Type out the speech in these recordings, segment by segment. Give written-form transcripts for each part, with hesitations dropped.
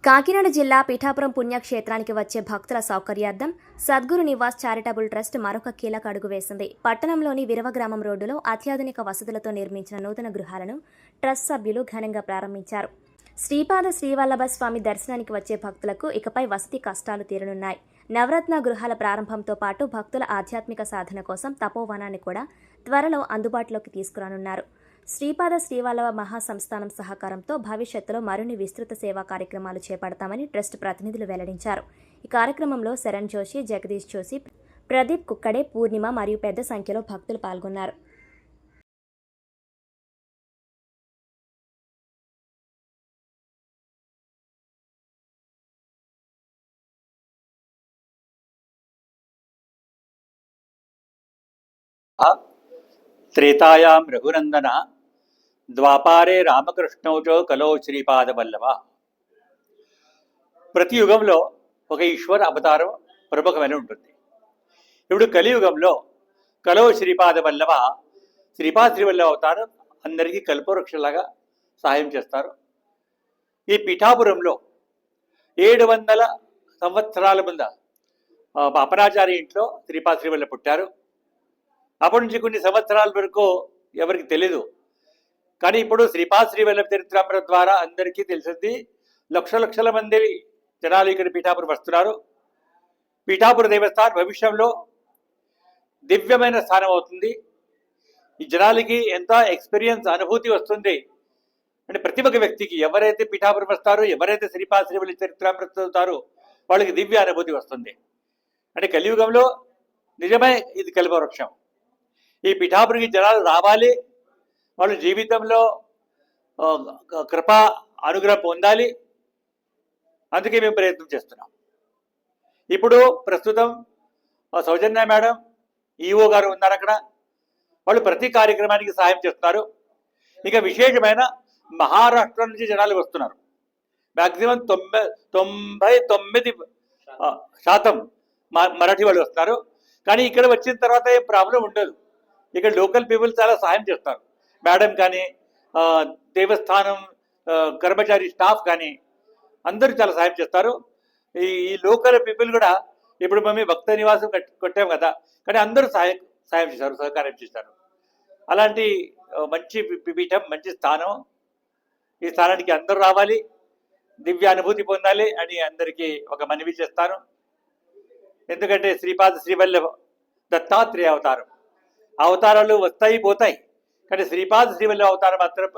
కాకినాడ జిల్లా పిఠాపురం పుణ్యక్షేత్రానికి వచ్చే భక్తుల సౌకర్యార్థం సద్గురు నివాస్ చారిటబుల్ ట్రస్ట్ మరొక కీలక అడుగు వేసింది. పట్టణంలోని విరవగ్రామం రోడ్డులో అత్యాధునిక వసతులతో నిర్మించిన నూతన గృహాలను ట్రస్ట్ సభ్యులు ఘనంగా ప్రారంభించారు. శ్రీపాద శ్రీవల్లభ స్వామి దర్శనానికి వచ్చే భక్తులకు ఇకపై వసతి కష్టాలు తీరనున్నాయి. నవరత్న గృహాల ప్రారంభంతో పాటు భక్తుల ఆధ్యాత్మిక సాధన కోసం తపోవనాన్ని కూడా త్వరలో అందుబాటులోకి తీసుకురానున్నారు. శ్రీపాద శ్రీవల్లభ మహాసంస్థానం సహకారంతో భవిష్యత్తులో మరిన్ని విస్తృత సేవా కార్యక్రమాలు చేపడతామని ట్రస్ట్ ప్రతినిధులు వెల్లడించారు. ఈ కార్యక్రమంలో శరణ్ జోషి, జగదీష్ జోషి, ప్రదీప్ కుక్కడే, పూర్ణిమ మరియు పెద్ద సంఖ్యలో భక్తులు పాల్గొన్నారు. త్రేతాయాం రఘునందన ద్వాపారే రామకృష్ణౌచో కలో శ్రీపాదవల్లభ. ప్రతి యుగంలో ఒక ఈశ్వర అవతారం ప్రముఖమైన ఉంటుంది. ఇప్పుడు కలియుగంలో కలో శ్రీపాదవల్లభ, శ్రీవల్లభ అవతారం అందరికీ కల్పవృక్షలాగా సహాయం చేస్తారు. ఈ పిఠాపురంలో 700 సంవత్సరాల ముందు అపరాచార్య ఇంట్లో శ్రీవల్లభ పుట్టారు. అప్పటి నుంచి కొన్ని సంవత్సరాల వరకు ఎవరికి తెలీదు. కానీ ఇప్పుడు శ్రీవల్లభ చరిత్రామృతం ద్వారా అందరికీ తెలిసింది. లక్షల మంది జనాలు ఇక్కడ పిఠాపురం వస్తున్నారు. పిఠాపుర దేవస్థానం భవిష్యంలో దివ్యమైన స్థానం అవుతుంది. ఈ జనాలకి ఎంత ఎక్స్పీరియన్స్, అనుభూతి వస్తుంది అంటే ప్రతి ఒక్క వ్యక్తికి ఎవరైతే పిఠాపురం వస్తారో, ఎవరైతే శ్రీవల్లభ చరిత్రామృతం చదువుతారో వాళ్ళకి దివ్య అనుభూతి వస్తుంది. అంటే కలియుగంలో నిజమే ఇది కల్పవృక్షం. ఈ పిఠాపురికి జనాలు రావాలి, వాళ్ళ జీవితంలో కృపా అనుగ్రహం పొందాలి. అందుకే మేము ప్రయత్నం చేస్తున్నాం. ఇప్పుడు ప్రస్తుతం సౌజన్య మేడం, ఈఓ గారు ఉన్నారు అక్కడ. వాళ్ళు ప్రతి కార్యక్రమానికి సహాయం చేస్తున్నారు. ఇక విశేషమైన మహారాష్ట్ర నుంచి జనాలు వస్తున్నారు. మ్యాక్సిమం 99% మరాఠీ వాళ్ళు వస్తున్నారు. కానీ ఇక్కడ వచ్చిన తర్వాత ఏ ప్రాబ్లం ఉండదు. ఇక్కడ లోకల్ పీపుల్ చాలా సహాయం చేస్తారు. మేడం కానీ, దేవస్థానం కర్మచారి స్టాఫ్ కానీ అందరూ చాలా సహాయం చేస్తారు. ఈ లోకల్ పీపుల్ కూడా ఇప్పుడు మేము భక్త నివాసం కొట్టాం కదా, కానీ అందరూ సహాయం చేశారు, సహకారం చేశారు. అలాంటి మంచి పీఠం, మంచి స్థానం. ఈ స్థానానికి అందరూ రావాలి, దివ్య అనుభూతి పొందాలి అని అందరికీ ఒక మనవి చేస్తాను. ఎందుకంటే శ్రీవల్లభ దత్తాత్రేయ అవతారం, అవతారాలు వస్తాయి పోతాయి, కానీ శ్రీవల్లభ అవతారం మాత్రం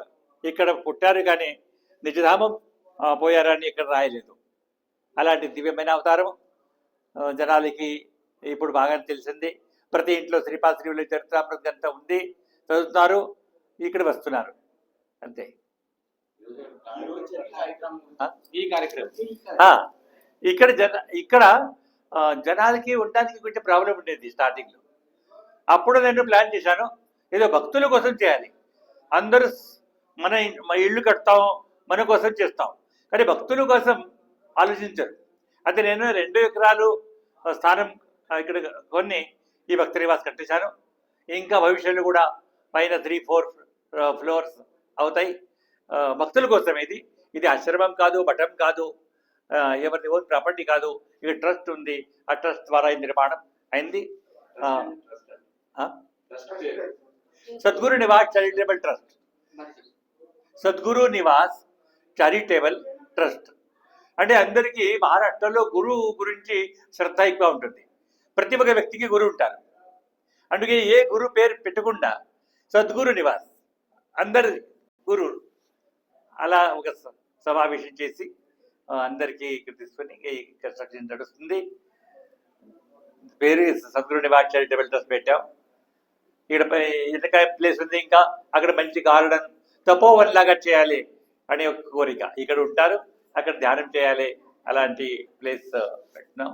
ఇక్కడ పుట్టారు కానీ నిజధామం పోయారని ఇక్కడ రాయలేదు. అలాంటి దివ్యమైన అవతారం జనాలకి ఇప్పుడు బాగా తెలిసింది. ప్రతి ఇంట్లో శ్రీవల్లభ చరిత్రామృతం అంతా ఉంది, చదువుతున్నారు, ఇక్కడ వస్తున్నారు అంతే. ఈ కార్యక్రమం ఇక్కడ జనాలకి ఉండడానికి కొంచెం ప్రాబ్లం ఉండేది స్టార్టింగ్లో. అప్పుడు నేను ప్లాన్ చేశాను, ఏదో భక్తుల కోసం చేయాలి. అందరూ మన ఇల్లు కడతాం, మన కోసం చేస్తాం, కానీ భక్తుల కోసం ఆలోచించరు. అయితే నేను 2 ఎకరాలు స్థానం ఇక్కడ కొన్ని ఈ భక్త నివాస్ కట్టించాను. ఇంకా భవిష్యత్తులో కూడా పైన 3-4 ఫ్లోర్స్ అవుతాయి భక్తుల కోసం. ఇది ఆశ్రమం కాదు, మఠం కాదు, ఎవరిది ఓన్ ప్రాపర్టీ కాదు. ఇక్కడ ట్రస్ట్ ఉంది, ఆ ట్రస్ట్ ద్వారా నిర్మాణం అయింది. Sadguru Niwas charitable trust, Sadguru Niwas charitable trust అంటే అందరికీ మహారాష్ట్రలో గురువు గురించి శ్రద్ధ ఎక్కువ ఉంటుంది. ప్రతి ఒక్క వ్యక్తికి గురువు ఉంటారు. అందుకే ఏ గురువు పేరు పెట్టకుండా సద్గురు నివాస్, అందరి గురువు అలా ఒక సమావేశం చేసి అందరికీ ఇక్కడ తీసుకొని ఈ కన్స్ట్రక్షన్ నడుస్తుంది. పేరు సద్గురు నివాస్ చారిటబుల్ ట్రస్ట్ పెట్టాం. ఇక్కడ ఎన్నకాయ ప్లేస్ ఉంది, ఇంకా అక్కడ మంచి గార్డెన్, తపోవన్ లాగా చేయాలి అనే ఒక కోరిక. ఇక్కడ ఉంటారు, అక్కడ ధ్యానం చేయాలి, అలాంటి ప్లేస్ పెట్టినాం.